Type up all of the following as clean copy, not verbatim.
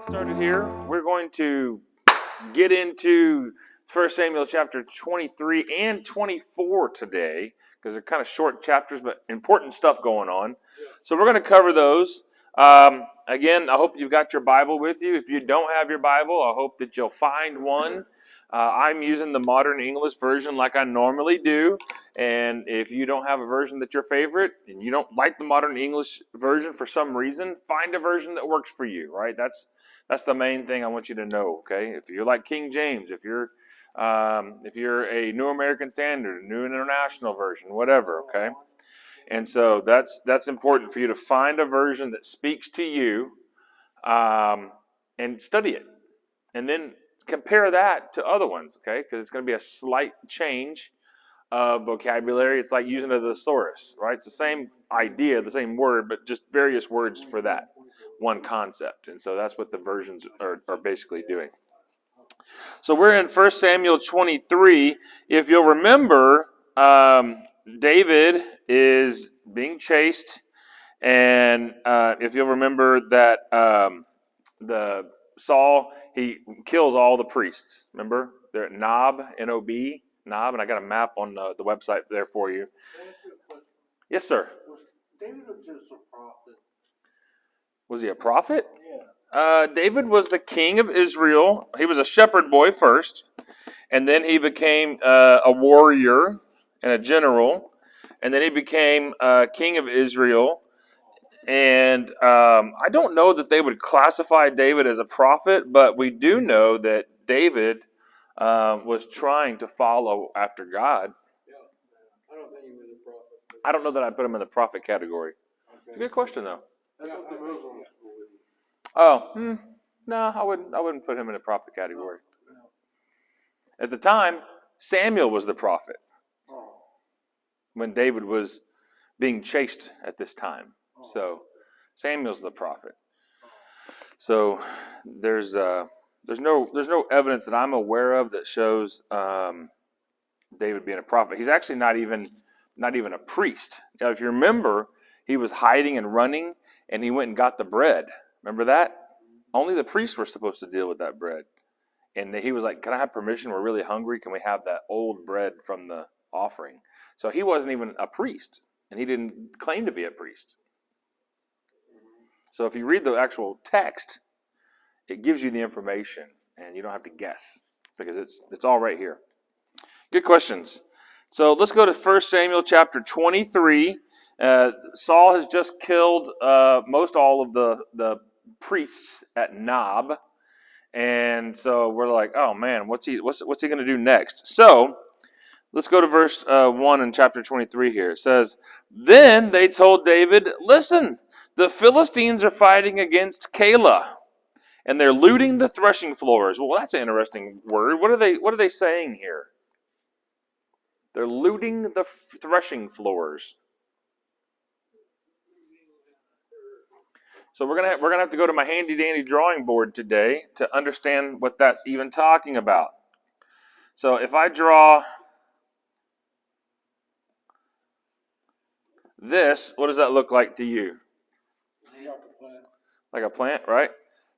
Started here. We're going to get into 1 Samuel chapter 23 and 24 today because they're kind of short chapters, but important stuff going on. So we're going to cover those. Again, I hope you've got your Bible with you. If you don't have your Bible, I hope that you'll find one. I'm using the Modern English version like I normally do. And if you don't have a version that's your favorite and you don't like the Modern English version for some reason, find a version that works for you, right? That's the main thing I want you to know, okay? If you're like King James, if you're a New American Standard, New International Version, whatever, okay? And so that's important for you to find a version that speaks to you and study it. And then compare that to other ones, okay? Because it's going to be a slight change of vocabulary. It's like using a thesaurus, right? It's the same idea, the same word, but just various words for that one concept. And so that's what the versions are basically doing. So we're in 1 Samuel 23. If you'll remember, David is being chased. And if you'll remember that the Saul, he kills all the priests. Remember? They're at Nob, N-O-B, Nob, and I got a map on the website there for you. Yes, sir. Was David just a prophet? Was he a prophet? Yeah. David was the king of Israel. He was a shepherd boy first, and then he became a warrior and a general, and then he became king of Israel. And I don't know that they would classify David as a prophet, but we do know that David was trying to follow after God. Yeah, I don't think he was a prophet. I don't know that I'd put him in the prophet category. Okay. Good question, though. That's what the Muslims believe. Oh, no, I wouldn't put him in the prophet category. No. At the time, Samuel was the prophet when David was being chased at this time. So Samuel's the prophet. So there's no evidence that I'm aware of that shows David being a prophet. He's actually not even a priest. Now, if you remember, he was hiding and running, and he went and got the bread. Remember that? Only the priests were supposed to deal with that bread. And he was like, "Can I have permission? We're really hungry. Can we have that old bread from the offering?" So he wasn't even a priest, and he didn't claim to be a priest. So if you read the actual text, it gives you the information, and you don't have to guess because it's all right here. Good questions. So let's go to 1 Samuel chapter 23. Saul has just killed most all of the priests at Nob, and so we're like, oh man, what's he going to do next? So let's go to verse 1 in chapter 23 here. It says, "Then they told David, 'Listen, the Philistines are fighting against Keilah, and they're looting the threshing floors.'" Well, that's an interesting word. What are they saying here? They're looting the threshing floors. So we're gonna have to go to my handy dandy drawing board today to understand what that's even talking about. So if I draw this, what does that look like to you? Like a plant, right?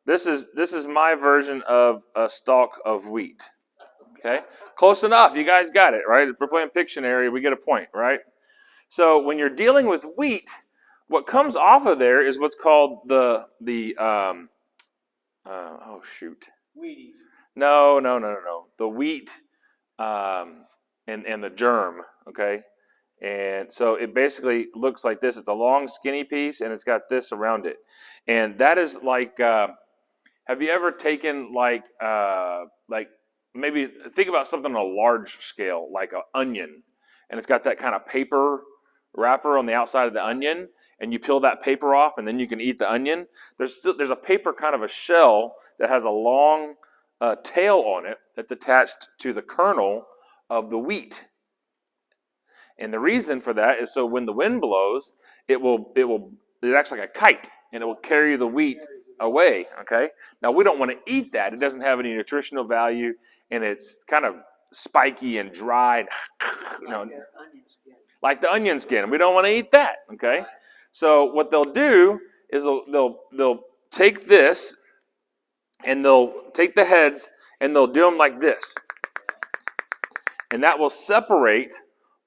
This is my version of a stalk of wheat. Okay? Close enough. You guys got it, right? If we're playing Pictionary, we get a point, right? So when you're dealing with wheat, what comes off of there is what's called the Wheaties. No. The wheat and the germ, okay? And so it basically looks like this. It's a long, skinny piece, and it's got this around it. And that is like, have you ever taken like maybe think about something on a large scale, like an onion, and it's got that kind of paper wrapper on the outside of the onion, and you peel that paper off, and then you can eat the onion. There's a paper kind of a shell that has a long tail on it that's attached to the kernel of the wheat. And the reason for that is so when the wind blows, it acts like a kite, and it will carry the wheat away, okay? Now, we don't want to eat that. It doesn't have any nutritional value, and it's kind of spiky and dry, like the onion skin. We don't want to eat that, okay? So what they'll do is they'll take this and they'll take the heads and they'll do them like this. And that will separate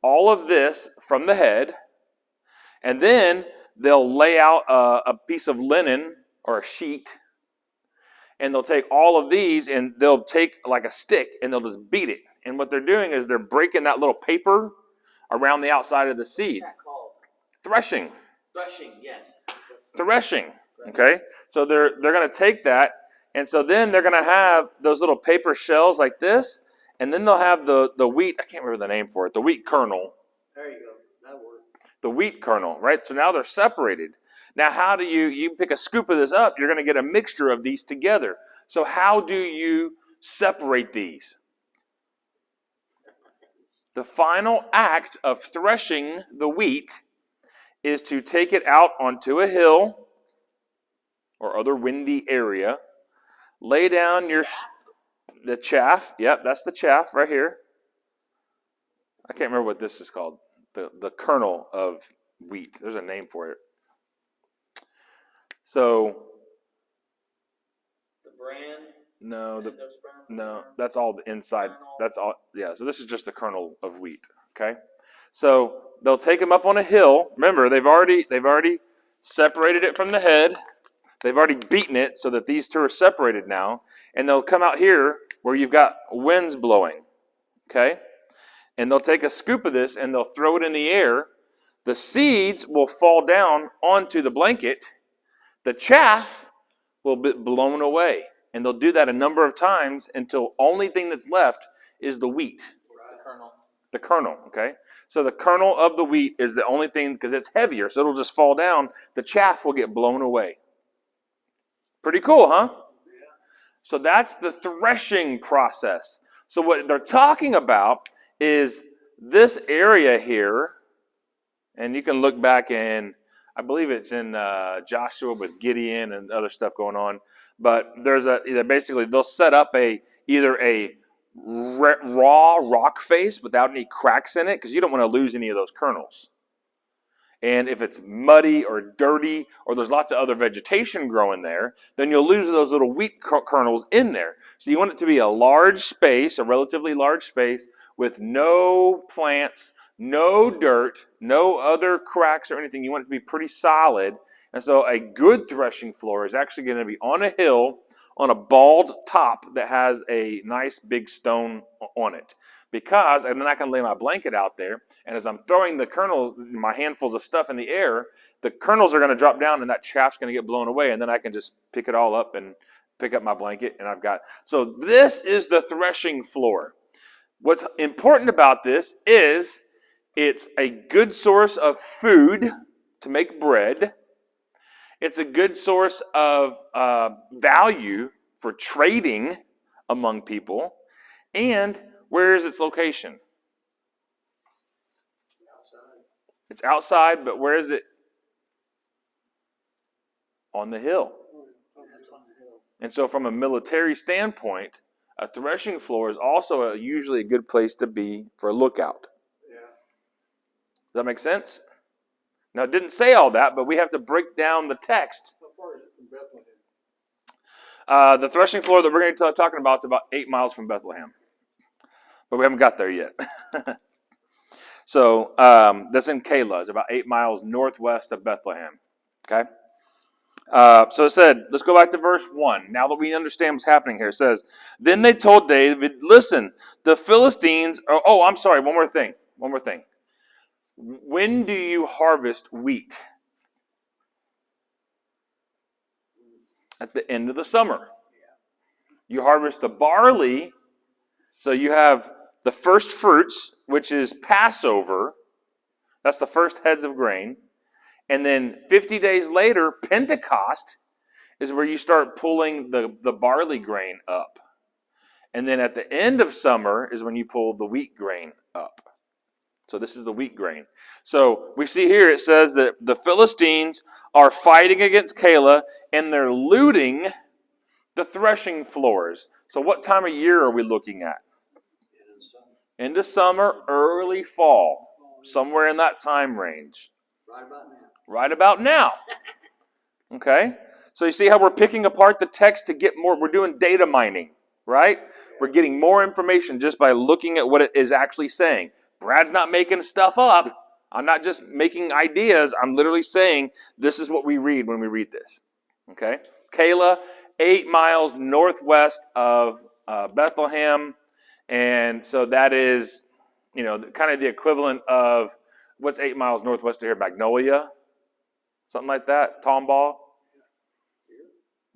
all of this from the head. And then they'll lay out a piece of linen or a sheet. And they'll take all of these and they'll take like a stick and they'll just beat it. And what they're doing is they're breaking that little paper around the outside of the seed. What's that called? Threshing. Threshing, yes. Threshing. Okay? So they're going to take that, and so then they're going to have those little paper shells like this, and then they'll have the wheat, I can't remember the name for it, the wheat kernel. There you go. That works. The wheat kernel, right? So now they're separated. Now how do you pick a scoop of this up, you're going to get a mixture of these together. So how do you separate these? The final act of threshing the wheat is to take it out onto a hill or other windy area, lay down the chaff. Yep, that's the chaff right here. I can't remember what this is called. The kernel of wheat. There's a name for it. So The bran. No, that's all the inside. That's all. Yeah, so this is just the kernel of wheat. Okay, so they'll take them up on a hill. Remember, they've already separated it from the head. They've already beaten it so that these two are separated now, and they'll come out here where you've got winds blowing. Okay, and they'll take a scoop of this and they'll throw it in the air. The seeds will fall down onto the blanket. The chaff will be blown away. And they'll do that a number of times until only thing that's left is the wheat. The kernel. The kernel, okay? So the kernel of the wheat is the only thing, because it's heavier, so it'll just fall down. The chaff will get blown away. Pretty cool, huh? Yeah. So that's the threshing process. So what they're talking about is this area here, and you can look back in, I believe it's in Joshua with Gideon and other stuff going on. But basically they'll set up either a raw rock face without any cracks in it, because you don't want to lose any of those kernels. And if it's muddy or dirty or there's lots of other vegetation growing there, then you'll lose those little wheat kernels in there. So you want it to be a large space, a relatively large space with no plants, no dirt, no other cracks or anything. You want it to be pretty solid. And so a good threshing floor is actually going to be on a hill on a bald top that has a nice big stone on it. And then I can lay my blanket out there, and as I'm throwing the kernels, my handfuls of stuff in the air, the kernels are going to drop down and that chaff's going to get blown away, and then I can just pick it all up and pick up my blanket, and so this is the threshing floor. What's important about this is it's a good source of food to make bread. It's a good source of value for trading among people. And where is its location? Outside. It's outside, but where is it? On the hill. That's on the hill. And so from a military standpoint, a threshing floor is also usually a good place to be for a lookout. Yeah. Does that make sense? Now, it didn't say all that, but we have to break down the text. How far is it from Bethlehem? The threshing floor that we're going to be talking about is about 8 miles from Bethlehem. But we haven't got there yet. So that's in Keilah. It's about 8 miles northwest of Bethlehem. Okay? So it said, let's go back to verse 1. Now that we understand what's happening here, it says, then they told David, listen, the Philistines, I'm sorry, one more thing. When do you harvest wheat? At the end of the summer. You harvest the barley, so you have the first fruits, which is Passover. That's the first heads of grain. And then 50 days later, Pentecost is where you start pulling the barley grain up. And then at the end of summer is when you pull the wheat grain up. So this is the wheat grain. So we see here it says that the Philistines are fighting against Keilah and they're looting the threshing floors. So what time of year are we looking at? End of summer, early fall. Somewhere in that time range. Right about now. Right about now. Okay? So you see how we're picking apart the text to get more, we're doing data mining, right? We're getting more information just by looking at what it is actually saying. Brad's not making stuff up. I'm not just making ideas. I'm literally saying this is what we read when we read this. Okay? Keilah, 8 miles northwest of Bethlehem. And so that is, kind of the equivalent of what's 8 miles northwest of here? Magnolia? Something like that? Tomball?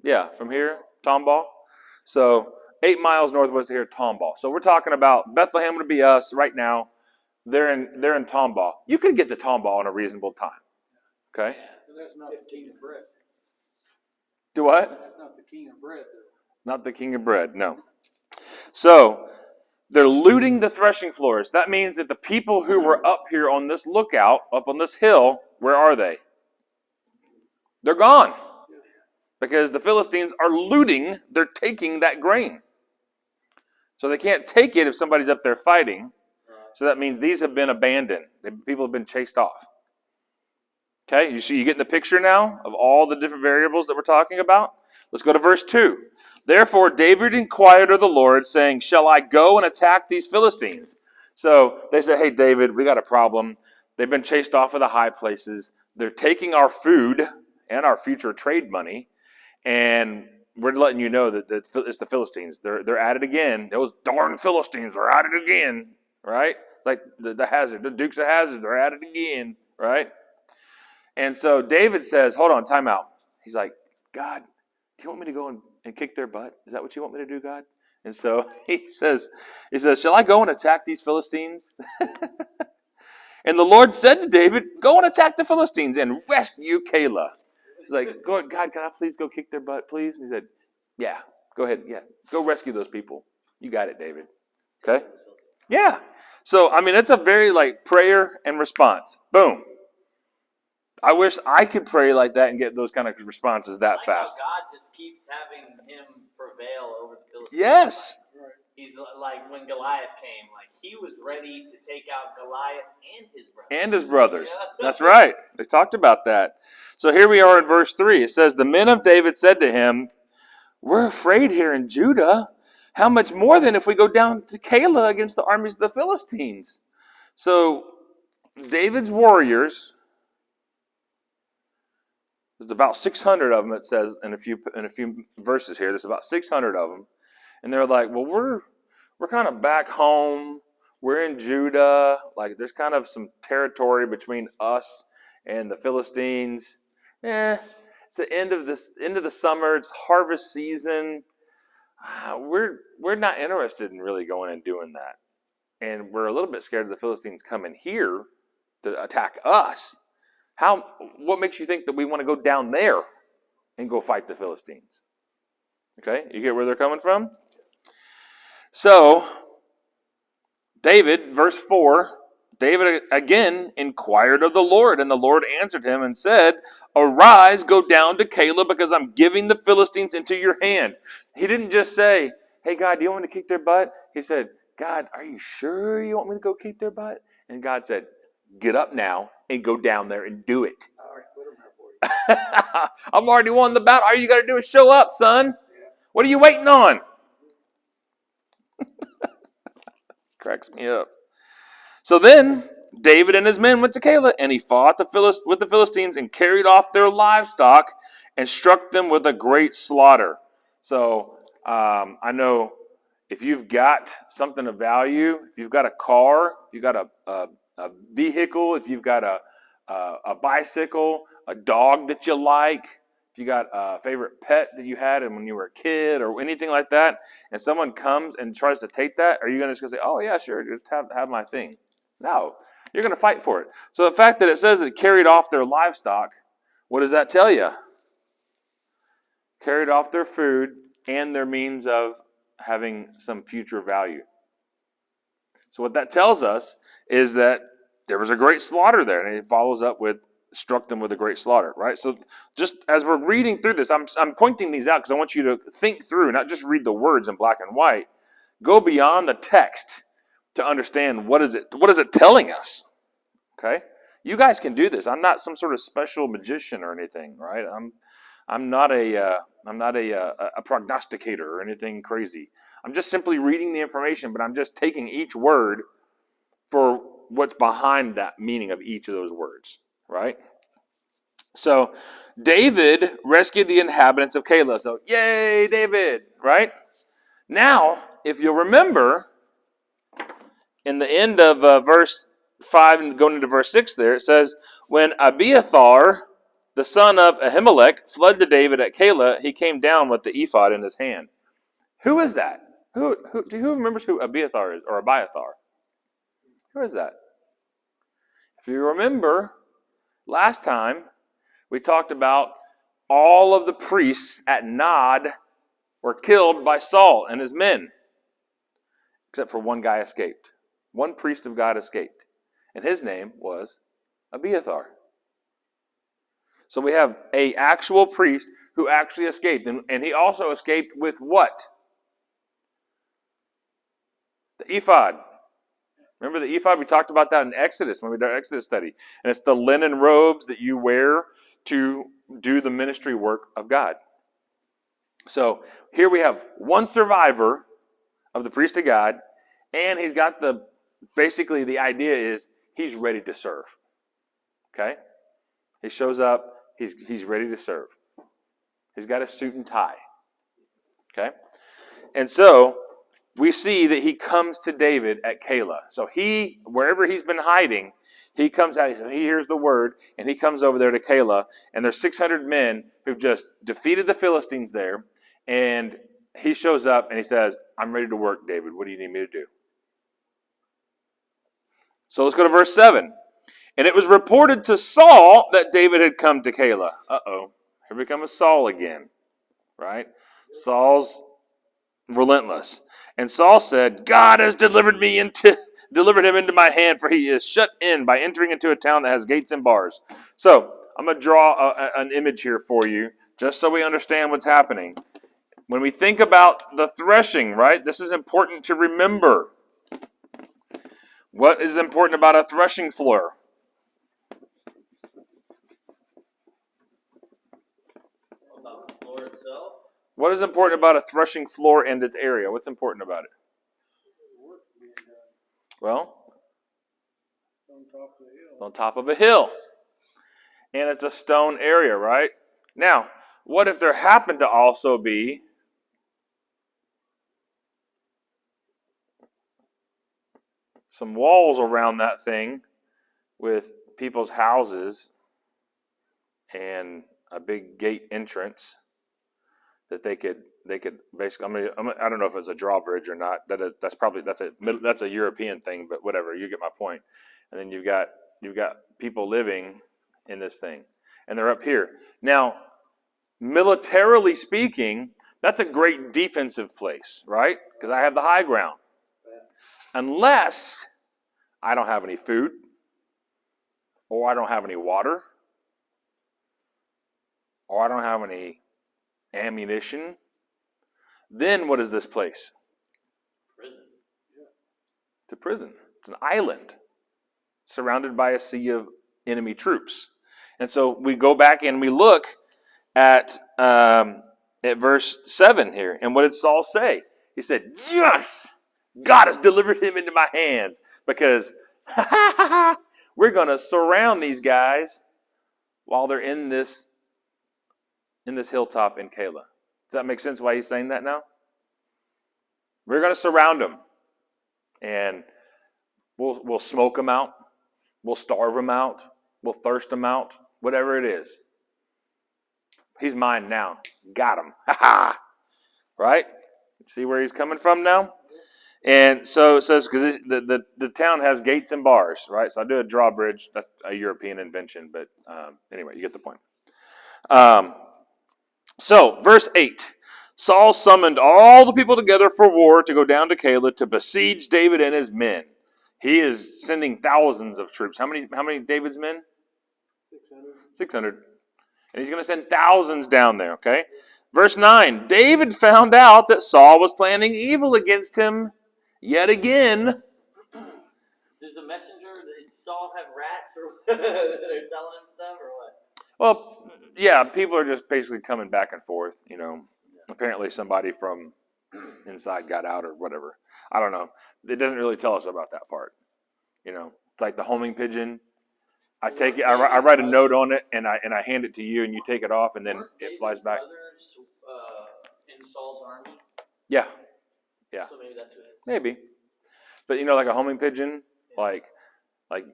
Yeah, from here, Tomball. So 8 miles northwest of here, Tomball. So we're talking about Bethlehem would be us right now. They're in Tomball. You could get to Tomball in a reasonable time. Okay? And that's not the king of bread. Do what? That's not the king of bread, though. Not the king of bread, no. So they're looting the threshing floors. That means that the people who were up here on this lookout, up on this hill, where are they? They're gone. Because the Philistines are looting, they're taking that grain. So they can't take it if somebody's up there fighting. So that means these have been abandoned. People have been chased off. Okay, you getting the picture now of all the different variables that we're talking about? Let's go to verse 2. Therefore David inquired of the Lord, saying, shall I go and attack these Philistines? So they said, hey, David, we got a problem. They've been chased off of the high places. They're taking our food and our future trade money. And we're letting you know that it's the Philistines. They're at it again. Those darn Philistines are at it again, right? It's like the Hazard, the Dukes of Hazzard, they're at it again, right? And so David says, hold on, time out. He's like, God, do you want me to go and kick their butt? Is that what you want me to do, God? And so he says, shall I go and attack these Philistines? And the Lord said to David, go and attack the Philistines and rescue Keilah. He's like, God, can I please go kick their butt, please? And he said, yeah, go ahead. Yeah, go rescue those people. You got it, David. Okay? Yeah. So, it's a very prayer and response. Boom. I wish I could pray like that and get those kind of responses that fast. God just keeps having him prevail over the Philistines. Yes. He's like when Goliath came, he was ready to take out Goliath and his brothers. And his brothers. That's right. They talked about that. So here we are in verse 3. It says, the men of David said to him, we're afraid here in Judah. How much more than if we go down to Keilah against the armies of the Philistines? So David's warriors, there's about 600 of them, it says in a few verses here. There's about 600 of them. And they're like, well, we're kind of back home. We're in Judah. There's kind of some territory between us and the Philistines. It's the end of the summer. It's harvest season. We're not interested in really going and doing that. And we're a little bit scared of the Philistines coming here to attack us. What makes you think that we want to go down there and go fight the Philistines? Okay, you get where they're coming from? So, David, verse 4, David again inquired of the Lord, and the Lord answered him and said, arise, go down to Keilah, because I'm giving the Philistines into your hand. He didn't just say, hey, God, do you want me to kick their butt? He said, God, are you sure you want me to go kick their butt? And God said, get up now and go down there and do it. I already put them there for you. I'm already won the battle. All you got to do is show up, son. What are you waiting on? Cracks me up. So then David and his men went to Keilah, and he fought with the Philistines and carried off their livestock and struck them with a great slaughter. So I know if you've got something of value, if you've got a car, if you've got a vehicle, if you've got a bicycle, a dog that you like, if you got a favorite pet that you had when you were a kid or anything like that, and someone comes and tries to take that, are you going to just say, oh, yeah, sure, just have my thing? No, you're going to fight for it. So the fact that it says it carried off their livestock, what does that tell you? Carried off their food and their means of having some future value. So what that tells us is that there was a great slaughter there, and it follows up with struck them with a great slaughter, right? So just as we're reading through this, I'm pointing these out because I want you to think through, not just read the words in black and white. Go beyond the text to understand what is it telling us, okay? You guys can do this. I'm not some sort of special magician or anything, right? I'm not a prognosticator or anything crazy. I'm just simply reading the information, but I'm just taking each word for what's behind that meaning of each of those words, right? So David rescued the inhabitants of Keilah. So yay, David, right? Now, if you'll remember, in the end of verse 5 and going into verse 6 there, it says, when Abiathar, the son of Ahimelech, fled to David at Keilah, he came down with the ephod in his hand. Who is that? Who remembers who Abiathar is, or Abiathar? Who is that? If you remember, last time we talked about all of the priests at Nod were killed by Saul and his men, except for one guy escaped. One priest of God escaped, and his name was Abiathar. So we have an actual priest who actually escaped, and he also escaped with what? The ephod. Remember the ephod? We talked about that in Exodus when we did our Exodus study. And it's the linen robes that you wear to do the ministry work of God. So here we have one survivor of the priest of God, and he's got basically the idea is he's ready to serve. Okay? He shows up, he's ready to serve. He's got a suit and tie. Okay? And so we see that he comes to David at Keilah. So wherever he's been hiding, he comes out, he hears the word, and he comes over there to Keilah, and there's 600 men who've just defeated the Philistines there, and he shows up and he says, I'm ready to work, David. What do you need me to do? So let's go to verse 7. And it was reported to Saul that David had come to Keilah. Uh-oh. Here we come with Saul again. Right? Saul's relentless. And Saul said, God has delivered him into my hand, for he is shut in by entering into a town that has gates and bars. So I'm going to draw an image here for you, just so we understand what's happening. When we think about the threshing, right, this is important to remember. What is important about a threshing floor? About the floor itself. What is important about a threshing floor and its area? What's important about it? Well, it's on top of a hill. And it's a stone area, right? Now, what if there happened to also be some walls around that thing with people's houses and a big gate entrance that they could basically, I don't know if it's a drawbridge or not. That's a European thing, but whatever, you get my point. And then you've got people living in this thing, and they're up here. Now, militarily speaking, that's a great defensive place, right? Because I have the high ground. Unless I don't have any food, or I don't have any water, or I don't have any ammunition, then what is this place? Prison. It's a prison. It's an island surrounded by a sea of enemy troops. And so we go back and we look at verse 7 here. And what did Saul say? He said, yes, God has delivered him into my hands, because we're going to surround these guys while they're in this hilltop in Keilah. Does that make sense why he's saying that now? We're going to surround them, and we'll smoke them out. We'll starve them out. We'll thirst them out. Whatever it is. He's mine now. Got him. Right? See where he's coming from now? And so it says, because the town has gates and bars, right? So I do a drawbridge. That's a European invention, but anyway, you get the point. So, verse 8. Saul summoned all the people together for war to go down to Keilah to besiege David and his men. He is sending thousands of troops. How many David's men? 600. And he's going to send thousands down there, okay? Verse 9. David found out that Saul was planning evil against him yet again. Does the messenger, does Saul have rats or that are telling him stuff or what? Well, yeah, people are just basically coming back and forth. Apparently somebody from inside got out or whatever. I don't know. It doesn't really tell us about that part. It's like the homing pigeon. I take it. I write a note on it, and I hand it to you, and you take it off, and then it flies back. Brothers, in Saul's army. Yeah. So maybe that's what it is. Maybe, but like a homing pigeon, like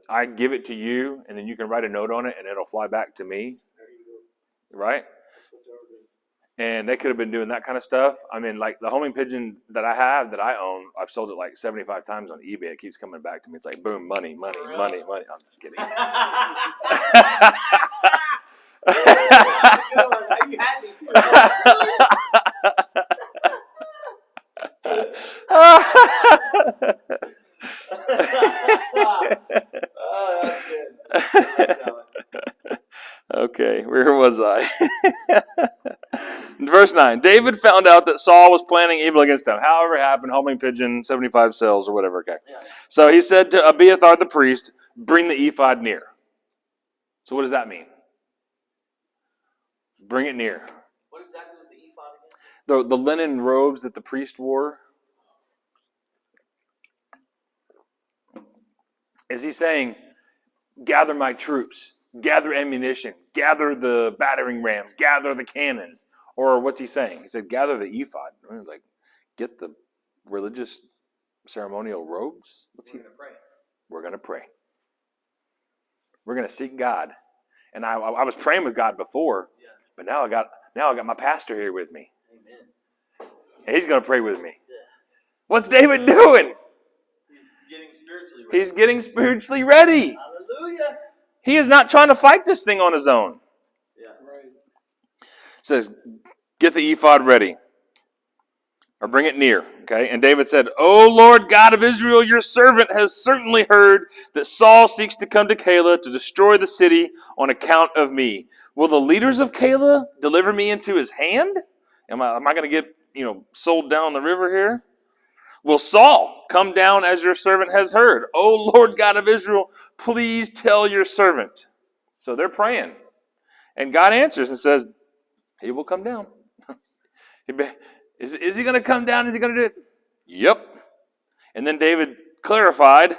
I give it to you, and then you can write a note on it, and it'll fly back to me. There you go. Right? That's what they were doing. And they could have been doing that kind of stuff. I mean, like the homing pigeon that I own, I've sold it like 75 times on eBay. It keeps coming back to me. It's like, boom, money. I'm just kidding. You had me too. Oh, that's good. Okay, where was I? Verse 9, David found out that Saul was planning evil against him. However it happened, homing pigeon, 75 cells or whatever. Okay. Yeah. So he said to Abiathar the priest, bring the ephod near. So what does that mean? Bring it near. What exactly was the ephod again? The linen robes that the priest wore. Is he saying, gather my troops, gather ammunition, gather the battering rams, gather the cannons? Or what's he saying? He said, gather the ephod. And he's like, get the religious ceremonial robes? We're going to pray. We're going to pray. We're going to seek God. And I was praying with God before, but now I got my pastor here with me. Amen. And he's going to pray with me. Yeah. What's David doing? He's getting spiritually ready. He's getting spiritually ready. Hallelujah. He is not trying to fight this thing on his own. Yeah. Right. It says, get the ephod ready. Or bring it near. Okay. And David said, O Lord God of Israel, your servant has certainly heard that Saul seeks to come to Keilah to destroy the city on account of me. Will the leaders of Keilah deliver me into his hand? Am I going to get, sold down the river here? Will Saul come down as your servant has heard? O Lord God of Israel, please tell your servant. So they're praying. And God answers and says, he will come down. Is he going to come down? Is he going to do it? Yep. And then David clarified,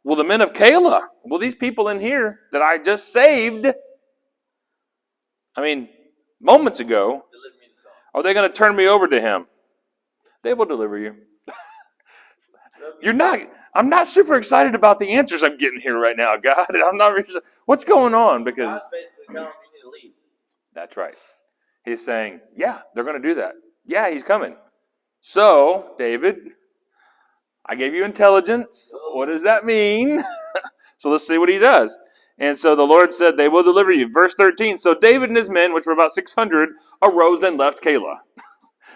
will the men of Keilah, will these people in here that I just saved, moments ago, are they going to turn me over to him? They will deliver you. I'm not super excited about the answers I'm getting here right now, God. I'm not really sure. What's going on? Because God's basically telling you to leave. That's right. He's saying, yeah, they're going to do that. Yeah, he's coming. So, David, I gave you intelligence. What does that mean? So let's see what he does. And so the Lord said, they will deliver you. Verse 13, so David and his men, which were about 600, arose and left Keilah.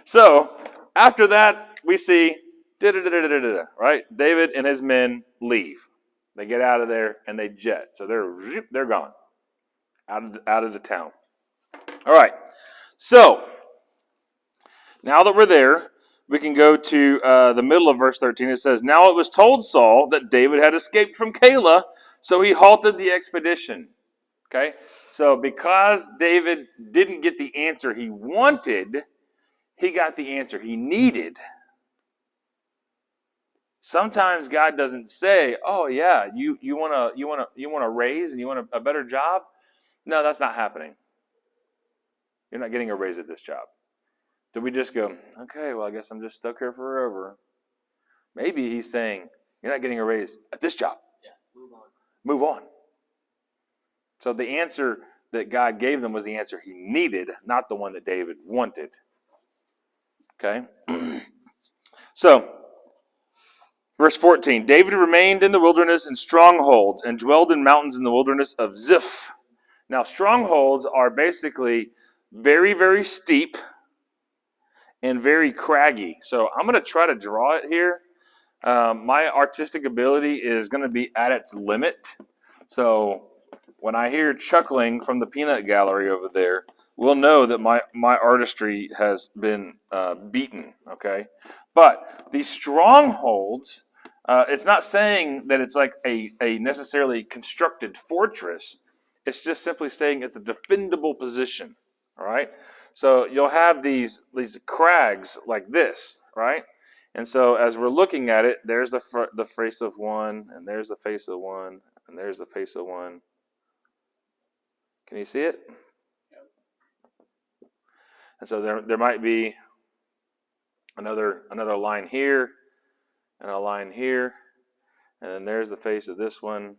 So, after that, we see, right? David and his men leave. They get out of there and they jet. So they're gone. Out of the town. All right. So, now that we're there, we can go to the middle of verse 13. It says, now it was told Saul that David had escaped from Keilah, so he halted the expedition. Okay? So because David didn't get the answer he wanted, he got the answer he needed. Sometimes God doesn't say, "Oh yeah, you want a raise and you want a better job." No, that's not happening. You're not getting a raise at this job. Do we just go, "Okay, well I guess I'm just stuck here forever"? Maybe he's saying, "You're not getting a raise at this job. Yeah, move on. Move on." So the answer that God gave them was the answer he needed, not the one that David wanted. Okay? So, verse 14, David remained in the wilderness in strongholds and dwelled in mountains in the wilderness of Ziph. Now, strongholds are basically very, very steep and very craggy. So I'm going to try to draw it here. My artistic ability is going to be at its limit. So when I hear chuckling from the peanut gallery over there, we'll know that my artistry has been beaten, okay? But these strongholds, it's not saying that it's like a necessarily constructed fortress. It's just simply saying it's a defendable position. All right. So you'll have these crags like this, right? And so as we're looking at it, there's the face of one, and there's the face of one, and there's the face of one. Can you see it? And so there might be another line here, and a line here, and then there's the face of this one.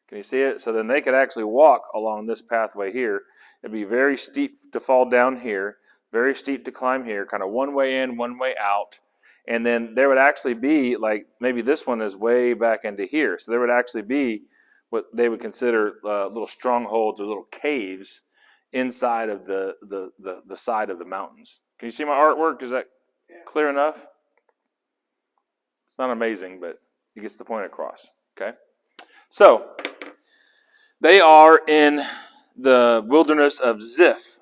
Can you see it? So then they could actually walk along this pathway here. It'd be very steep to fall down here, very steep to climb here, kind of one way in, one way out. And then there would actually be, like, maybe this one is way back into here. So there would actually be what they would consider little strongholds or little caves inside of the side of the mountains. Can you see my artwork? Is that clear enough? It's not amazing, but it gets the point across. Okay? So, they are in the wilderness of Ziph.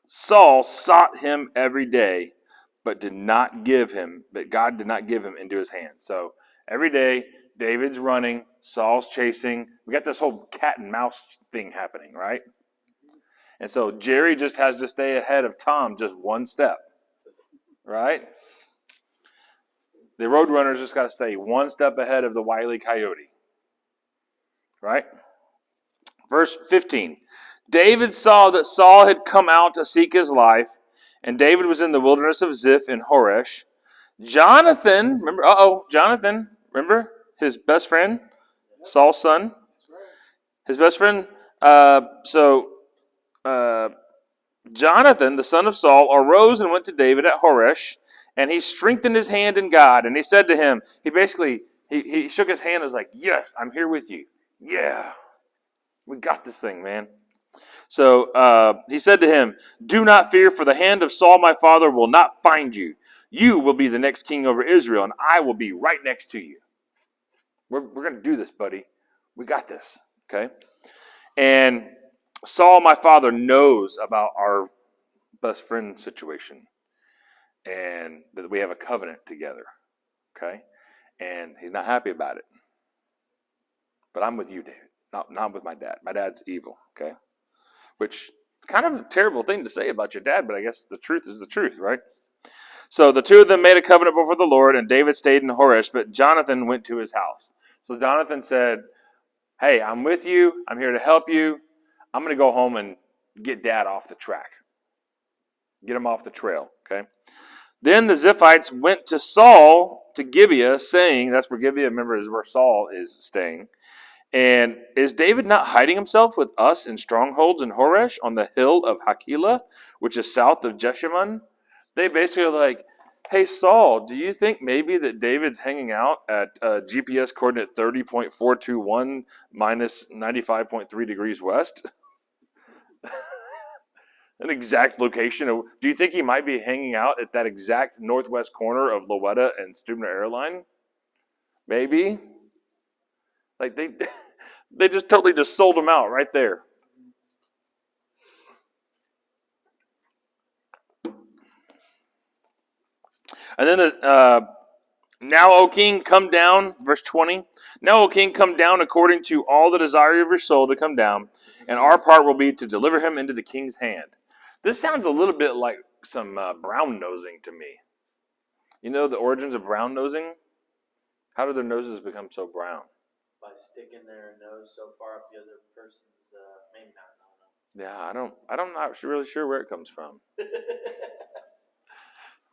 Saul sought him every day, but God did not give him into his hands. So, every day, David's running, Saul's chasing. We got this whole cat and mouse thing happening, right? And so, Jerry just has to stay ahead of Tom just one step, right? The Roadrunner's just got to stay one step ahead of the Wile E. Coyote, right? Verse 15, David saw that Saul had come out to seek his life, and David was in the wilderness of Ziph in Horesh. Jonathan, remember his best friend, Saul's son? His best friend, Jonathan, the son of Saul, arose and went to David at Horesh, and he strengthened his hand in God, and he said to him, he shook his hand and was like, yes, I'm here with you. Yeah. We got this thing, man. So he said to him, do not fear, for the hand of Saul my father will not find you. You will be the next king over Israel, and I will be right next to you. We're going to do this, buddy. We got this, okay? And Saul my father knows about our best friend situation, and that we have a covenant together, okay? And he's not happy about it. But I'm with you, David. Not with my dad. My dad's evil, okay? Which, kind of a terrible thing to say about your dad, but I guess the truth is the truth, right? So the two of them made a covenant before the Lord, and David stayed in Horesh, but Jonathan went to his house. So Jonathan said, hey, I'm with you. I'm here to help you. I'm going to go home and get dad off the track. Get him off the trail, okay? Then the Ziphites went to Saul to Gibeah, saying, that's where Gibeah, remember, is where Saul is staying. And is David not hiding himself with us in strongholds in Horesh on the hill of Keilah, which is south of Jeshimon? They basically are like, hey, Saul, do you think maybe that David's hanging out at GPS coordinate 30.421 minus 95.3 degrees west? An exact location. Do you think he might be hanging out at that exact northwest corner of Lowetta and Stubner Airline? Maybe. Like they just totally just sold him out right there. And then now, O king, come down, verse 20. Now, O king, come down according to all the desire of your soul to come down, and our part will be to deliver him into the king's hand. This sounds a little bit like some brown nosing to me. You know the origins of brown nosing? How do their noses become so brown? By sticking their nose so far up the other person's main mouth. Yeah, I'm not really sure where it comes from.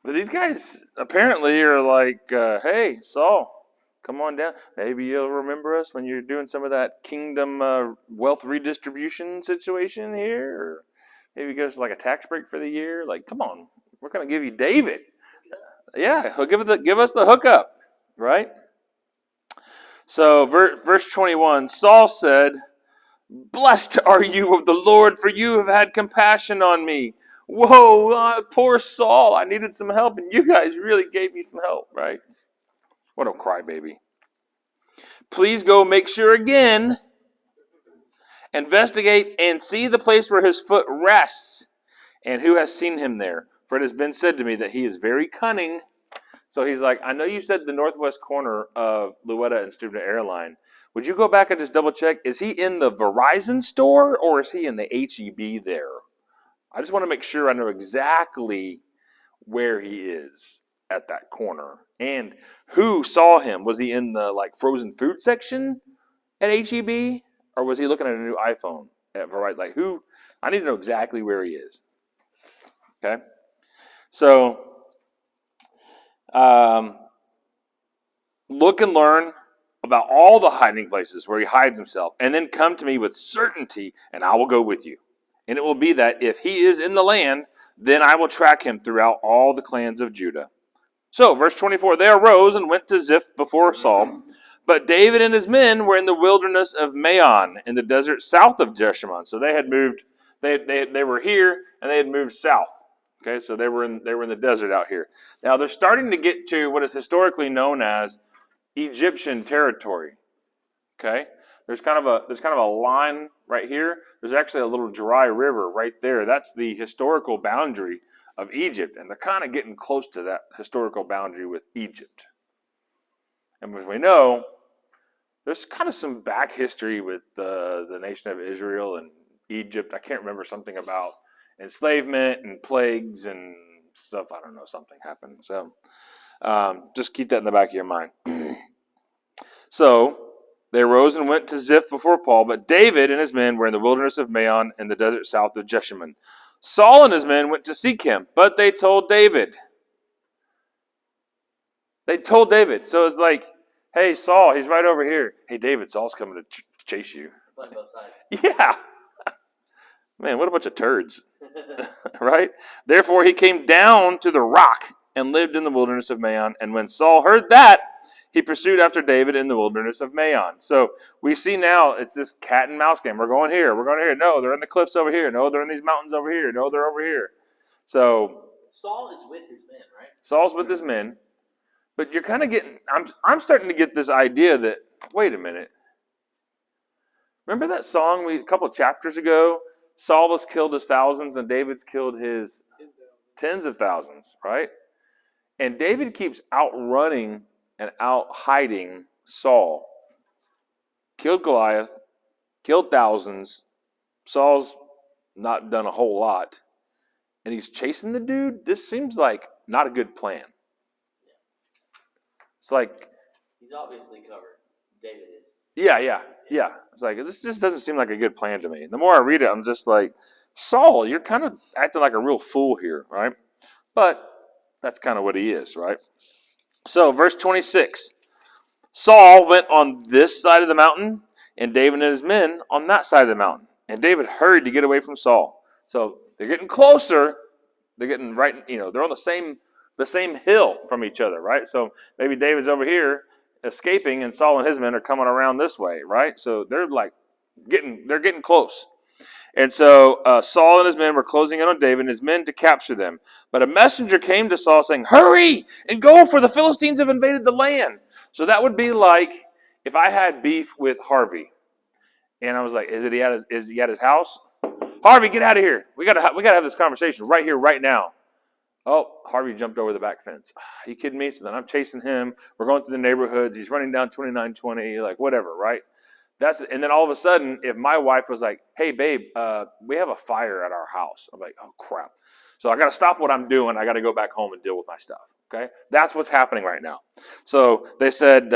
But these guys apparently are like, hey, Saul, come on down. Maybe you'll remember us when you're doing some of that kingdom wealth redistribution situation here. Or maybe give us like a tax break for the year. Like, come on, we're going to give you David. Yeah, he'll give us the hookup, right? So verse 21, Saul said, blessed are you of the Lord, for you have had compassion on me. Whoa, poor Saul. I needed some help, and you guys really gave me some help, right? What a crybaby. Please go make sure again. Investigate and see the place where his foot rests, and who has seen him there. For it has been said to me that he is very cunning. So he's like, I know you said the northwest corner of Lowetta and Stubner Airline. Would you go back and just double check? Is he in the Verizon store or is he in the HEB there? I just want to make sure I know exactly where he is at that corner. And who saw him? Was he in the like frozen food section at HEB? Or was he looking at a new iPhone at Verizon? Like who? I need to know exactly where he is. Okay? So look and learn about all the hiding places where he hides himself, and then come to me with certainty, and I will go with you. And it will be that if he is in the land, then I will track him throughout all the clans of Judah. So, verse 24, they arose and went to Ziph before Saul, but David and his men were in the wilderness of Maon, in the desert south of Jeshimon. So they had moved, they were here, and they had moved south. Okay, so they were in the desert out here. Now they're starting to get to what is historically known as Egyptian territory. Okay, there's kind of a line right here. There's actually a little dry river right there. That's the historical boundary of Egypt, and they're kind of getting close to that historical boundary with Egypt. And as we know, there's kind of some back history with the nation of Israel and Egypt. I can't remember, something about enslavement and plagues and stuff. I don't know, something happened. So just keep that in the back of your mind. So they arose and went to Ziph before Paul, but David and his men were in the wilderness of Maon in the desert south of Jeshimon. Saul and his men went to seek him, but they told David. So it's like, hey, Saul, he's right over here. Hey, David, Saul's coming to chase you. On both sides. Yeah. Man, what a bunch of turds. Right? Therefore, he came down to the rock and lived in the wilderness of Maon. And when Saul heard that, he pursued after David in the wilderness of Maon. So we see now it's this cat and mouse game. We're going here. We're going here. No, they're in the cliffs over here. No, they're in these mountains over here. No, they're over here. So Saul is with his men, right? Saul's with his men. But you're kind of getting, I'm starting to get this idea that, wait a minute. Remember that song a couple of chapters ago? Saul was killed his thousands and David's killed his tens of thousands, right? And David keeps outrunning and out hiding Saul. Killed Goliath, killed thousands. Saul's not done a whole lot. And he's chasing the dude. This seems like not a good plan. It's like, he's obviously covered. David is. Yeah. It's like, this just doesn't seem like a good plan to me. The more I read it, I'm just like, Saul, you're kind of acting like a real fool here, right? But that's kind of what he is, right? So, verse 26. Saul went on this side of the mountain, and David and his men on that side of the mountain. And David hurried to get away from Saul. So, they're getting closer. They're getting right, they're on the same hill from each other, right? So, maybe David's over here escaping, and Saul and his men are coming around this way, right? So, they're getting close. And so Saul and his men were closing in on David and his men to capture them. But a messenger came to Saul saying, "Hurry and go, for the Philistines have invaded the land." So that would be like if I had beef with Harvey, and I was like, "Is he at his house? Harvey, get out of here. We gotta have this conversation right here, right now." Oh, Harvey jumped over the back fence. Are you kidding me? So then I'm chasing him. We're going through the neighborhoods. He's running down 2920, like whatever, right? And then all of a sudden, if my wife was like, "Hey, babe, we have a fire at our house," I'm like, "Oh, crap." So I got to stop what I'm doing. I got to go back home and deal with my stuff, okay? That's what's happening right now. So they said,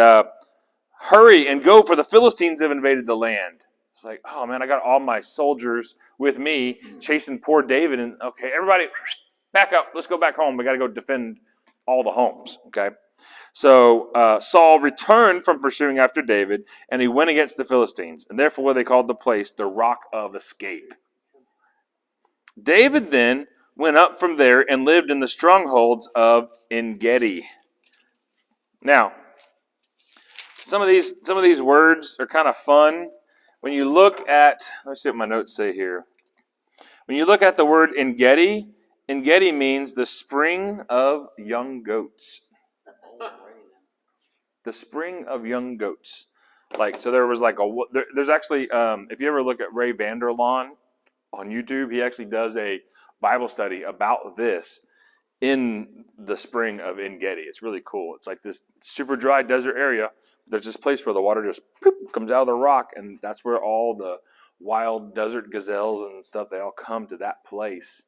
"Hurry and go, for the Philistines have invaded the land." It's like, oh, man, I got all my soldiers with me chasing poor David. And, okay, everybody, back up. Let's go back home. We got to go defend all the homes, okay? So Saul returned from pursuing after David, and he went against the Philistines. And therefore they called the place the Rock of Escape. David then went up from there and lived in the strongholds of En-Gedi. Now, some of these words are kind of fun. When you look at, let's see what my notes say here. When you look at the word En-Gedi, En-Gedi means the spring of young goats. The spring of young goats. So there was there's actually, if you ever look at Ray Vanderlaan on YouTube, he actually does a Bible study about this. in the spring of En Gedi. It's really cool. It's like this super dry desert area. There's this place where the water just comes out of the rock, and that's where all the wild desert gazelles and stuff, they all come to that place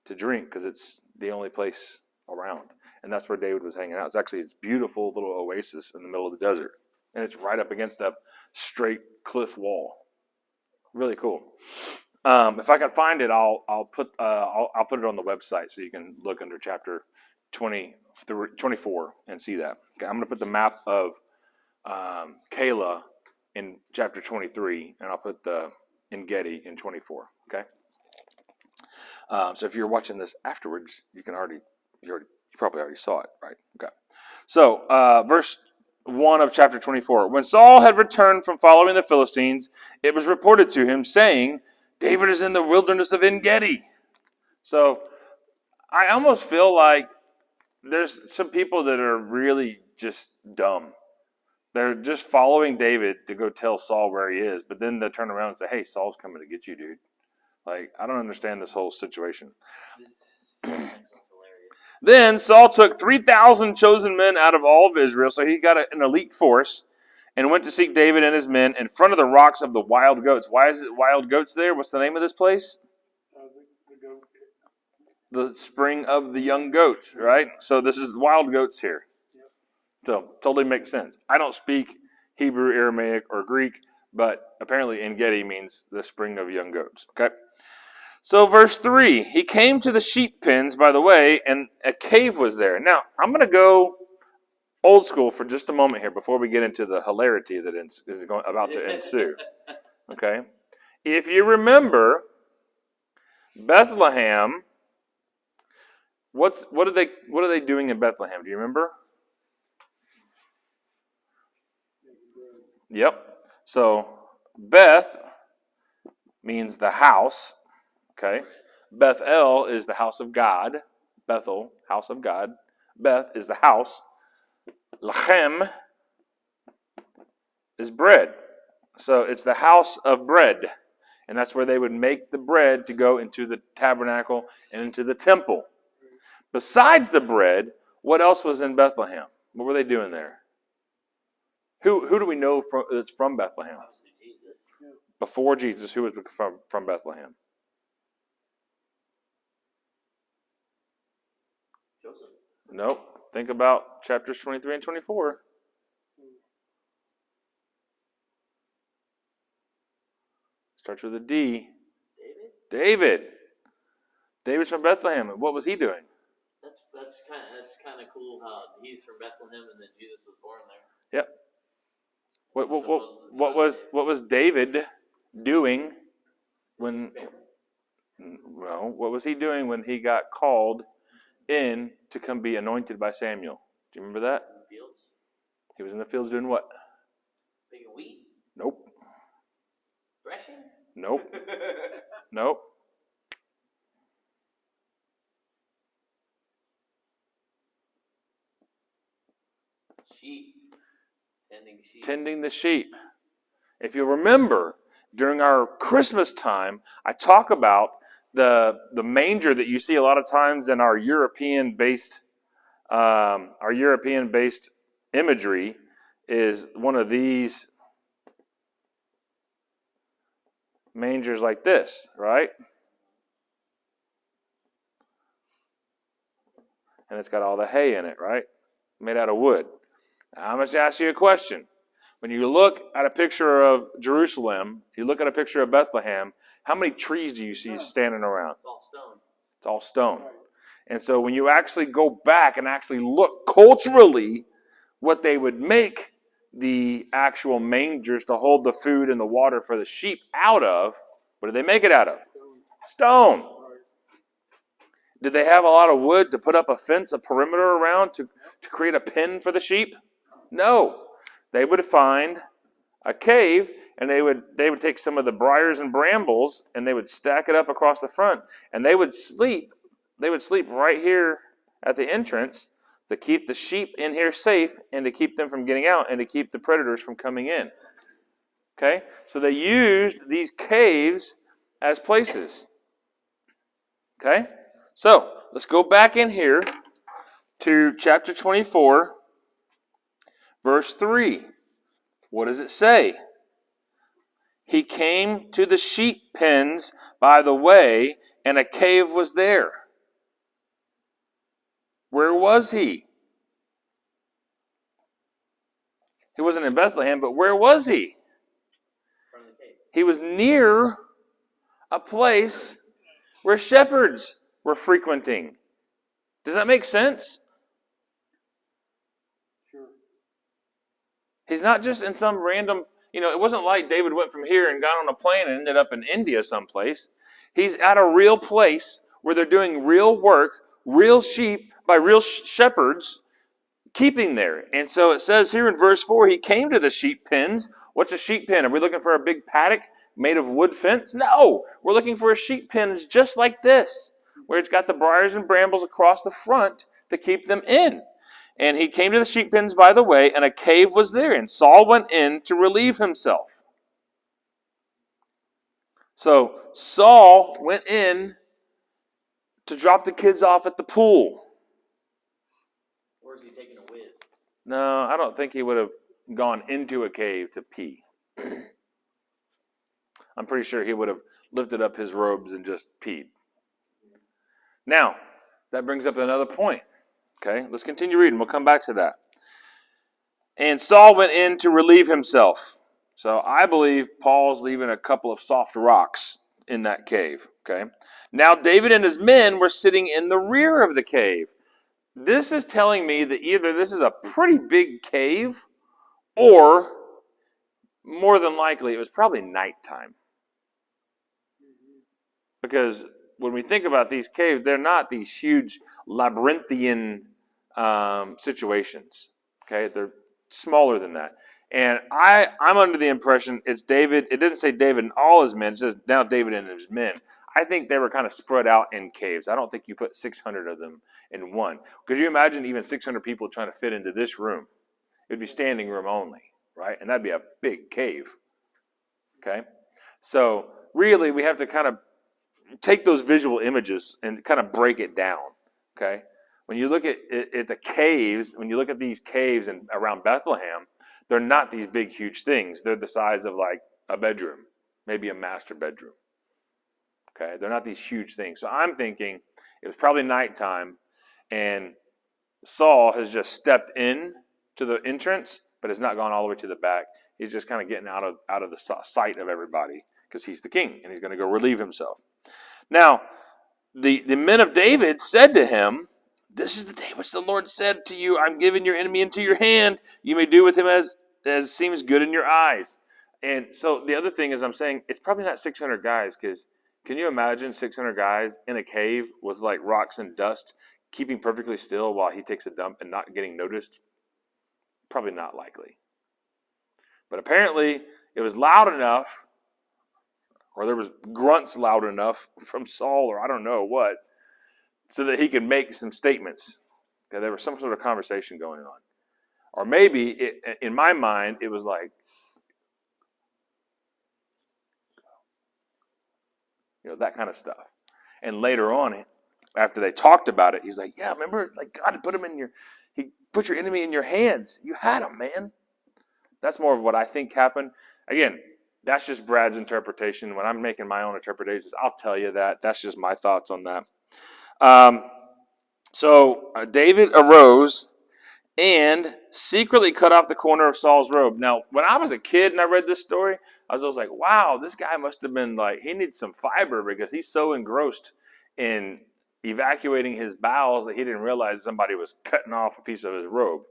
to drink because it's the only place around. And that's where David was hanging out. It's actually this beautiful little oasis in the middle of the desert. And it's right up against a straight cliff wall. Really cool. If I can find it, I'll put it on the website so you can look under chapter 24 and see that. Okay, I'm going to put the map of Keilah in chapter 23, and I'll put the En Gedi in 24. Okay. So if you're watching this afterwards, you probably already saw it, right? Okay. So verse 1 of chapter 24. When Saul had returned from following the Philistines, it was reported to him, saying, David is in the wilderness of En Gedi. So I almost feel like there's some people that are really just dumb. They're just following David to go tell Saul where he is, but then they turn around and say, hey, Saul's coming to get you, dude. Like, I don't understand this whole situation. Then Saul took 3,000 chosen men out of all of Israel, so he got an elite force, and went to seek David and his men in front of the rocks of the wild goats. Why is it wild goats there? What's the name of this place? The spring of the young goats, right? So this is wild goats here. So totally makes sense. I don't speak Hebrew, Aramaic, or Greek, but apparently En Gedi means the spring of young goats. Okay. So verse 3, he came to the sheep pens by the way, and a cave was there. Now, I'm going to go old school for just a moment here before we get into the hilarity that is about to ensue. Okay? If you remember, Bethlehem, what are they doing in Bethlehem? Do you remember? Yep. So Beth means the house. Okay. Bethel is the house of God. Bethel, house of God. Beth is the house. Lachem is bread. So it's the house of bread. And that's where they would make the bread to go into the tabernacle and into the temple. Besides the bread, what else was in Bethlehem? What were they doing there? Who do we know that's from Bethlehem? Obviously Jesus. Before Jesus, who was from Bethlehem? Joseph. Nope. Think about chapters 23 and 24. Starts with a D. David. David's from Bethlehem. And what was he doing? That's kind of cool how he's from Bethlehem and then Jesus was born there. Yep. What was David doing when? Well, what was he doing when he got called in to come be anointed by Samuel? Do you remember that? In the fields. He was in the fields doing what? Picking wheat. Nope. Threshing. Nope. Nope. Sheep. Tending sheep. Tending the sheep. If you remember, during our Christmas time, I talk about the manger that you see a lot of times in our European-based imagery is one of these mangers like this, right? And it's got all the hay in it, right? Made out of wood. Now, I'm going to ask you a question. When you look at a picture of Jerusalem, you look at a picture of Bethlehem, how many trees do you see standing around? It's all stone. It's all stone. And so when you actually go back and actually look culturally, what they would make the actual mangers to hold the food and the water for the sheep out of, what did they make it out of? Stone. Did they have a lot of wood to put up a fence, a perimeter around to create a pen for the sheep? No. They would find a cave and they would take some of the briars and brambles and they would stack it up across the front and they would sleep right here at the entrance to keep the sheep in here safe and to keep them from getting out and to keep the predators from coming in. Okay? So they used these caves as places. Okay? So, let's go back in here to chapter 24, verse 3. What does it say? He came to the sheep pens by the way, and a cave was there. Where was he? He wasn't in Bethlehem, but where was he? From the cave. He was near a place where shepherds were frequenting. Does that make sense? Sure. He's not just in some random, it wasn't like David went from here and got on a plane and ended up in India someplace. He's at a real place where they're doing real work, real sheep by real shepherds, keeping there. And so it says here in verse 4, he came to the sheep pens. What's a sheep pen? Are we looking for a big paddock made of wood fence? No, we're looking for a sheep pen just like this, where it's got the briars and brambles across the front to keep them in. And he came to the sheep pens by the way, and a cave was there, and Saul went in to relieve himself. So Saul went in to drop the kids off at the pool. Or is he taking a whiz? No, I don't think he would have gone into a cave to pee. I'm pretty sure he would have lifted up his robes and just peed. Now, that brings up another point. Okay, let's continue reading. We'll come back to that. And Saul went in to relieve himself. So I believe Paul's leaving a couple of soft rocks in that cave. Okay. Now David and his men were sitting in the rear of the cave. This is telling me that either this is a pretty big cave, or more than likely it was probably nighttime. Because when we think about these caves, they're not these huge labyrinthian situations. Okay, they're smaller than that. And I'm under the impression it's David. It doesn't say David and all his men. It says now David and his men. I think they were kind of spread out in caves. I don't think you put 600 of them in one. Could you imagine even 600 people trying to fit into this room? It would be standing room only, right? And that'd be a big cave. Okay? So really, we have to kind of take those visual images and kind of break it down. Okay? When you look at the caves, when you look at these caves around Bethlehem, they're not these big, huge things. They're the size of like a bedroom, maybe a master bedroom. Okay, they're not these huge things. So I'm thinking it was probably nighttime, and Saul has just stepped in to the entrance, but has not gone all the way to the back. He's just kind of getting out of the sight of everybody because he's the king, and he's going to go relieve himself. Now, the men of David said to him, "This is the day which the Lord said to you, I'm giving your enemy into your hand. You may do with him as seems good in your eyes." And so the other thing is I'm saying it's probably not 600 guys, because can you imagine 600 guys in a cave with like rocks and dust, keeping perfectly still while he takes a dump and not getting noticed? Probably not likely. But apparently it was loud enough, or there was grunts loud enough from Saul, or I don't know what, so that he could make some statements. Okay, there was some sort of conversation going on. Or maybe, in my mind, it was like, that kind of stuff. And later on, after they talked about it, he's like, yeah, remember, like God put him he put your enemy in your hands. You had him, man. That's more of what I think happened. Again, that's just Brad's interpretation. When I'm making my own interpretations, I'll tell you that. That's just my thoughts on that. So David arose and secretly cut off the corner of Saul's robe. Now, when I was a kid and I read this story, I was like, wow, this guy must have been like, he needs some fiber because he's so engrossed in evacuating his bowels that he didn't realize somebody was cutting off a piece of his robe.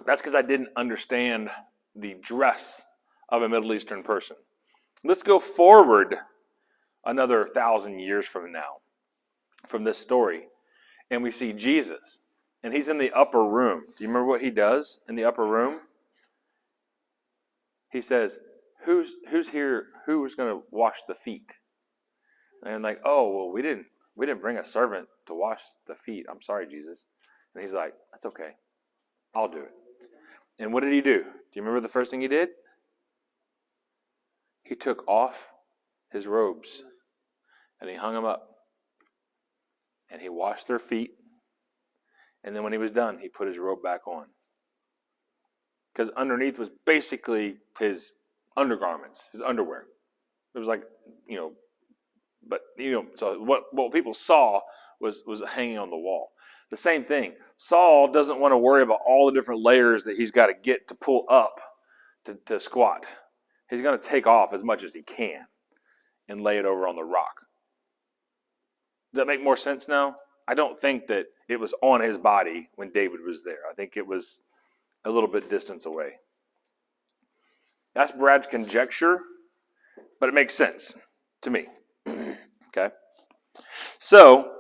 That's because I didn't understand the dress of a Middle Eastern person. Let's go forward another 1,000 years from now, from this story, and we see Jesus, and he's in the upper room. Do you remember what he does in the upper room? He says, "Who's here? Who's going to wash the feet?" And like, "Oh, well, we didn't bring a servant to wash the feet. I'm sorry, Jesus." And he's like, "That's okay. I'll do it." And what did he do? Do you remember the first thing he did? He took off his robes And he hung them up. And he washed their feet. And then when he was done, he put his robe back on. Because underneath was basically his undergarments, his underwear. It was like, so what people saw was hanging on the wall. The same thing. Saul doesn't want to worry about all the different layers that he's got to get to pull up to squat. He's going to take off as much as he can and lay it over on the rock. Does that make more sense now? I don't think that it was on his body when David was there. I think it was a little bit distance away. That's Brad's conjecture, but it makes sense to me. Okay? So,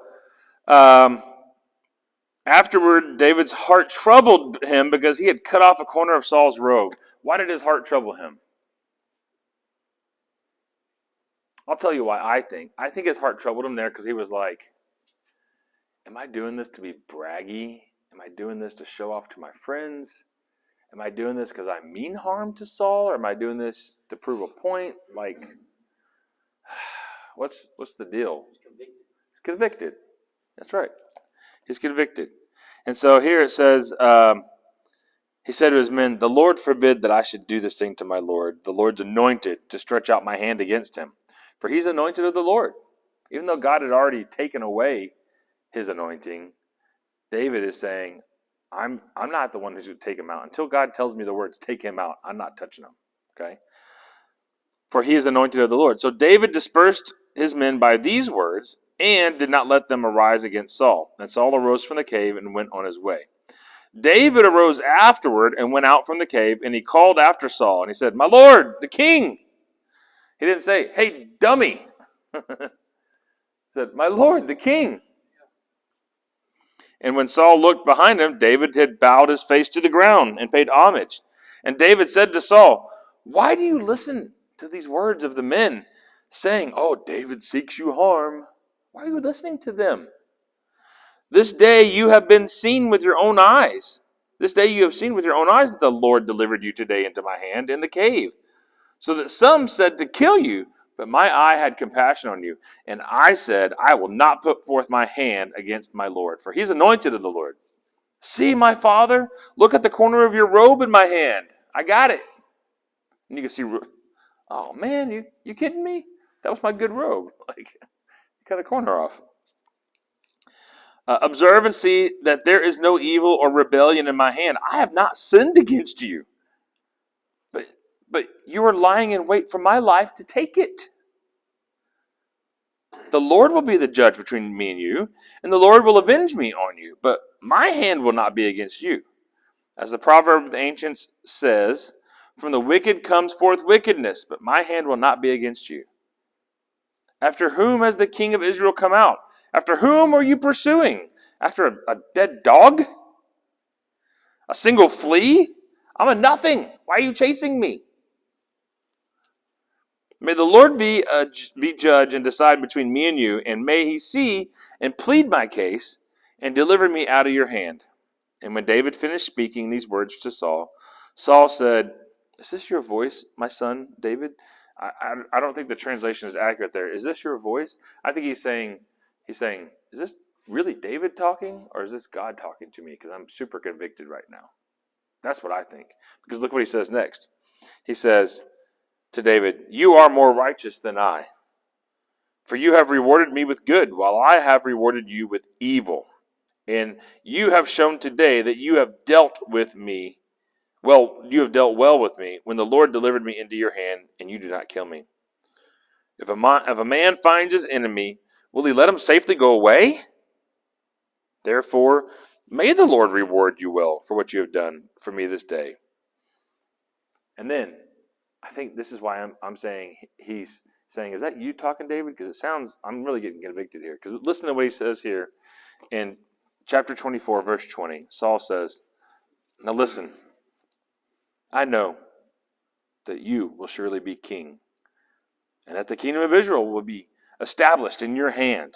afterward, David's heart troubled him because he had cut off a corner of Saul's robe. Why did his heart trouble him? I'll tell you why I think. I think his heart troubled him there because he was like, am I doing this to be braggy? Am I doing this to show off to my friends? Am I doing this because I mean harm to Saul? Or am I doing this to prove a point? Like, what's the deal? He's convicted. That's right. He's convicted. And so here it says, he said to his men, the Lord forbid that I should do this thing to my Lord, the Lord's anointed, to stretch out my hand against him. For he's anointed of the Lord. Even though God had already taken away his anointing, David is saying, I'm not the one who's going to take him out. Until God tells me the words, take him out, I'm not touching him. Okay? For he is anointed of the Lord. So David dispersed his men by these words and did not let them arise against Saul. And Saul arose from the cave and went on his way. David arose afterward and went out from the cave, and he called after Saul, and he said, my Lord, the king. He didn't say, hey, dummy. He said, my Lord, the king. And when Saul looked behind him, David had bowed his face to the ground and paid homage. And David said to Saul, why do you listen to these words of the men, saying, oh, David seeks you harm? Why are you listening to them? This day you have been seen with your own eyes. This day you have seen with your own eyes that the Lord delivered you today into my hand in the cave. So that some said to kill you, but my eye had compassion on you. And I said, I will not put forth my hand against my Lord, for he's anointed of the Lord. See, my father, look at the corner of your robe in my hand. I got it. And you can see, oh man, you kidding me? That was my good robe. Like, you cut a corner off. Observe and see that there is no evil or rebellion in my hand. I have not sinned against you. But you are lying in wait for my life to take it. The Lord will be the judge between me and you, and the Lord will avenge me on you, but my hand will not be against you. As the proverb of the ancients says, from the wicked comes forth wickedness, but my hand will not be against you. After whom has the king of Israel come out? After whom are you pursuing? After a dead dog? A single flea? I'm a nothing. Why are you chasing me? May the Lord be judge and decide between me and you, and may he see and plead my case and deliver me out of your hand. And when David finished speaking these words to Saul, Saul said, is this your voice, my son, David? I don't think the translation is accurate there. Is this your voice? I think he's saying, is this really David talking, or is this God talking to me? Because I'm super convicted right now. That's what I think. Because look what he says next. He says to David, you are more righteous than I, for you have rewarded me with good, while I have rewarded you with evil. And you have shown today that you have dealt with me. Well, you have dealt well with me when the Lord delivered me into your hand, and you do not kill me. If a man finds his enemy, will he let him safely go away? Therefore, may the Lord reward you well for what you have done for me this day. And then, I think this is why I'm saying, he's saying, is that you talking, David? Because it sounds, I'm really getting convicted here. Because listen to what he says here in chapter 24, verse 20. Saul says, now listen, I know that you will surely be king, and that the kingdom of Israel will be established in your hand.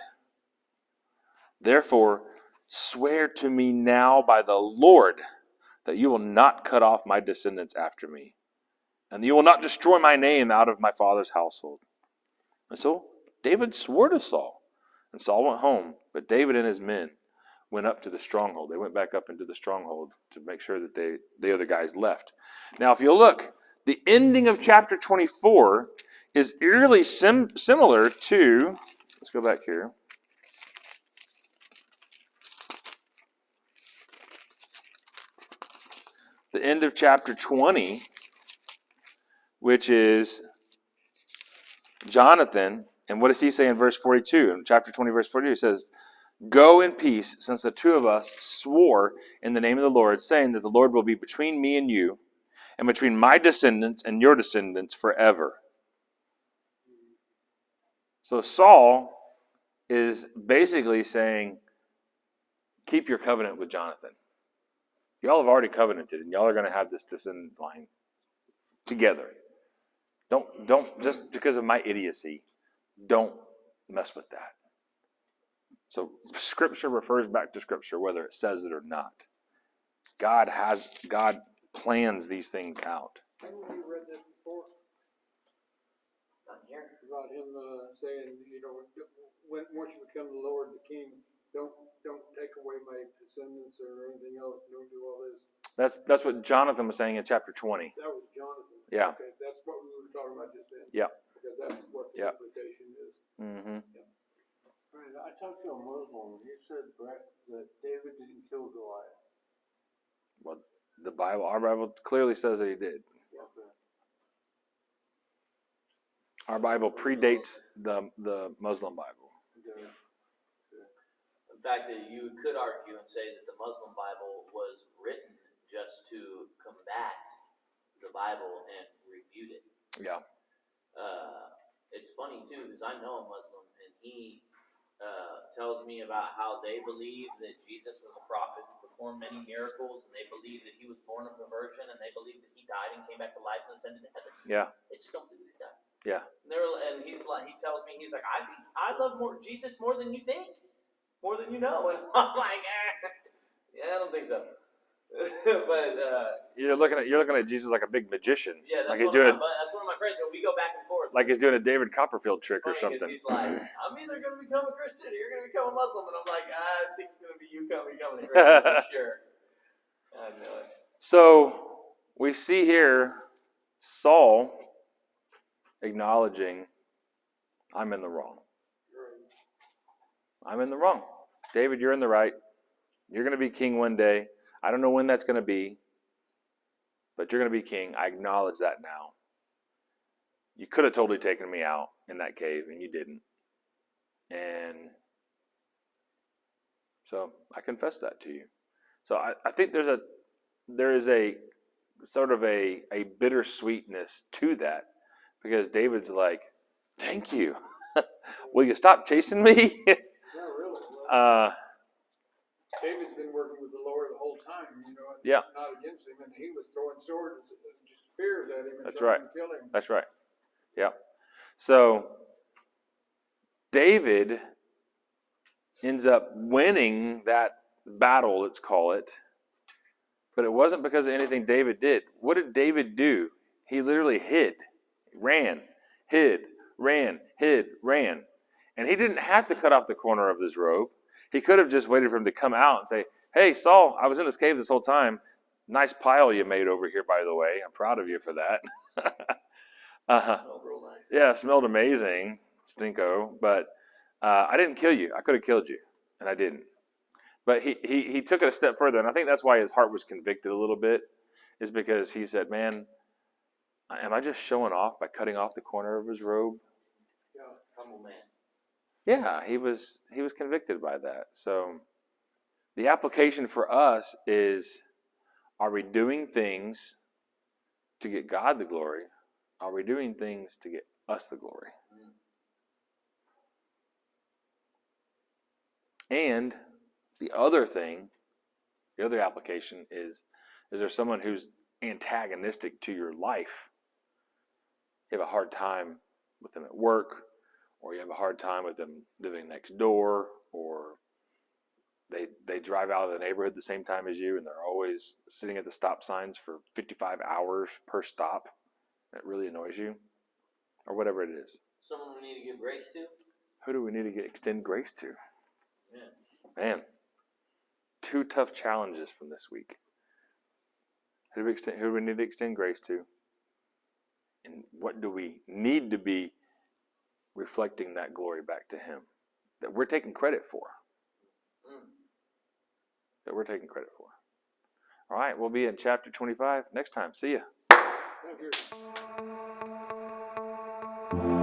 Therefore, swear to me now by the Lord that you will not cut off my descendants after me, and you will not destroy my name out of my father's household. And so David swore to Saul. And Saul went home, but David and his men went up to the stronghold. They went back up into the stronghold to make sure that the other guys left. Now, if you look, the ending of chapter 24 is eerily similar to, let's go back here. The end of chapter 20, which is Jonathan. And what does he say in verse 42? In chapter 20, verse 42, he says, "Go in peace, since the two of us swore in the name of the Lord, saying that the Lord will be between me and you, and between my descendants and your descendants forever." So Saul is basically saying, keep your covenant with Jonathan. Y'all have already covenanted, and y'all are going to have this descendant line together. Don't just because of my idiocy, don't mess with that. So Scripture refers back to Scripture, whether it says it or not. God plans these things out. Haven't we read this before? Not here. About him saying, once you become the Lord, the King, don't take away my descendants or anything else. Don't do all this. That's what Jonathan was saying in chapter 20. That was Jonathan. Yeah. Okay, that's what we were talking about just then. Yeah. Because that's what the Yeah. implication is. Mm-hmm. I talked to a Muslim. He said that David didn't kill Goliath. Well, our Bible clearly says that he did. Okay. Our Bible predates the Muslim Bible. Okay. In fact, you could argue and say that the Muslim Bible was written just to combat the Bible and refute it. Yeah. It's funny too, because I know a Muslim, and he tells me about how they believe that Jesus was a prophet who performed many miracles, and they believe that he was born of a virgin, and they believe that he died and came back to life and ascended to heaven. Yeah. They just don't believe that. Yeah. And he tells me, he's like, I love Jesus more than you think, more than you know, and I'm like, yeah, I don't think so. But You're looking at Jesus like a big magician. yeah, like that's one of my friends. When we go back and forth, like he's doing a David Copperfield trick or it's funny 'cause something. he's like, I'm either going to become a Christian or you're going to become a Muslim, and I'm like, I think it's going to be you becoming a Christian for sure. I know it. So we see here Saul acknowledging, I'm in the wrong. I'm in the wrong. David, you're in the right. You're going to be king one day. I don't know when that's going to be, but you're going to be king. I acknowledge that now. You could have totally taken me out in that cave, and you didn't. And so I confess that to you. So I think there is a sort of a bittersweetness to that, because David's like, thank you. Will you stop chasing me? Yeah, really. Well, David's been working with the Lord the whole time, Yeah. not against him, and he was throwing swords and just spears at him and That's trying right. to kill him. That's right. Yeah. So David ends up winning that battle, let's call it. But it wasn't because of anything David did. What did David do? He literally hid, ran, hid, ran, hid, ran. And he didn't have to cut off the corner of his robe. He could have just waited for him to come out and say, hey, Saul, I was in this cave this whole time. Nice pile you made over here, by the way. I'm proud of you for that. Smelled real nice. Yeah, it smelled amazing, stinko. But I didn't kill you. I could have killed you, and I didn't. But he took it a step further, and I think that's why his heart was convicted a little bit, is because he said, man, am I just showing off by cutting off the corner of his robe? Yeah, humble man. Yeah, he was convicted by that. So the application for us is, are we doing things to get God the glory? Are we doing things to get us the glory? And the other thing, the other application is there someone who's antagonistic to your life? You have a hard time with them at work, or you have a hard time with them living next door, or they drive out of the neighborhood the same time as you, and they're always sitting at the stop signs for 55 hours per stop. That really annoys you, or whatever it is. Someone we need to give grace to? Who do we need to extend grace to? Yeah. Man, 2 tough challenges from this week. Who do we need to extend grace to? And what do we need to be reflecting that glory back to him that we're taking credit for? That we're taking credit for. All right, we'll be in chapter 25 next time. See ya. Thank you.